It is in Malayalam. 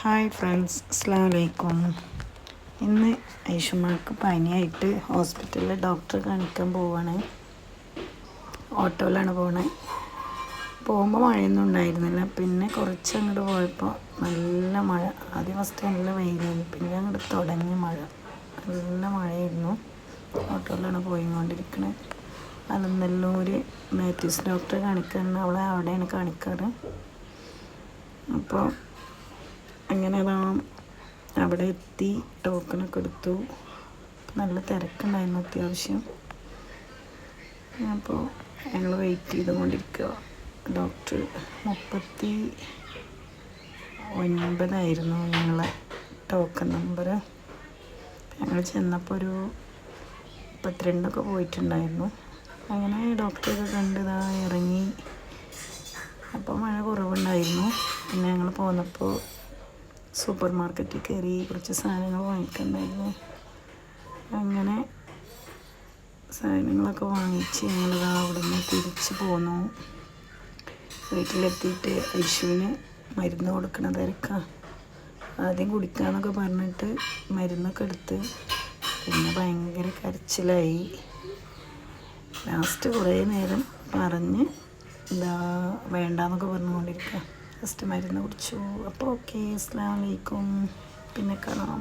ഹായ് ഫ്രണ്ട്സ്, അസ്സലാമു അലൈക്കും. ഇന്ന് ഐഷുമാർക്ക് പനിയായിട്ട് ഹോസ്പിറ്റലിൽ ഡോക്ടറെ കാണിക്കാൻ പോവാണ്. ഓട്ടോയിലാണ് പോണേ. പോകുമ്പോൾ മഴയൊന്നും ഉണ്ടായിരുന്നില്ല. പിന്നെ കുറച്ച് അങ്ങോട്ട് പോയപ്പോൾ നല്ല മഴ. ആദ്യം ഫസ്റ്റ് നല്ല വെയിലായിരുന്നു, പിന്നെ അങ്ങോട്ട് തുടങ്ങി മഴ. നല്ല മഴയായിരുന്നു. ഓട്ടോയിലാണ് പോയിക്കൊണ്ടിരിക്കുന്നത്. അലനല്ലൂർ മാത്യൂസ് ഡോക്ടറെ കാണിക്കാൻ, അവളെ അവിടെയാണ് കാണിക്കാറ്. അപ്പോൾ അങ്ങനെ അവിടെ എത്തി, ടോക്കണൊക്കെ എടുത്തു. നല്ല തിരക്കുണ്ടായിരുന്നു അത്യാവശ്യം. അപ്പോൾ ഞങ്ങൾ വെയിറ്റ് ചെയ്തുകൊണ്ടിരിക്കുക. ഡോക്ടർ 39 ഞങ്ങളെ ടോക്കൺ നമ്പർ. ഞങ്ങൾ ചെന്നപ്പോൾ ഒരു 32 പോയിട്ടുണ്ടായിരുന്നു. അങ്ങനെ ഡോക്ടറൊക്കെ കണ്ട് ഇറങ്ങി. അപ്പോൾ മഴ കുറവുണ്ടായിരുന്നു. പിന്നെ ഞങ്ങൾ പോന്നപ്പോൾ സൂപ്പർ മാർക്കറ്റിൽ കയറി കുറച്ച് സാധനങ്ങൾ വാങ്ങിക്കണ്ടായിരുന്നു. അങ്ങനെ സാധനങ്ങളൊക്കെ വാങ്ങിച്ച് ഞങ്ങൾ അവിടെ നിന്ന് തിരിച്ച് പോന്നു. വീട്ടിലെത്തിയിട്ട് ഐഷുവിന് മരുന്ന് കൊടുക്കണ തിരക്കാണ്. ആദ്യം കുടിക്കാമെന്നൊക്കെ പറഞ്ഞിട്ട് മരുന്നൊക്കെ എടുത്ത്, പിന്നെ ഭയങ്കര കരച്ചിലായി. ലാസ്റ്റ് കുറേ നേരം പറഞ്ഞ് വേണ്ടാന്നൊക്കെ പറഞ്ഞുകൊണ്ടിരിക്കുക. ഫസ്റ്റ് മരുന്ന് കുടിച്ചു. അപ്പോൾ ഓക്കെ, അസ്സലാമു അലൈക്കും. പിന്നെ കാണാം.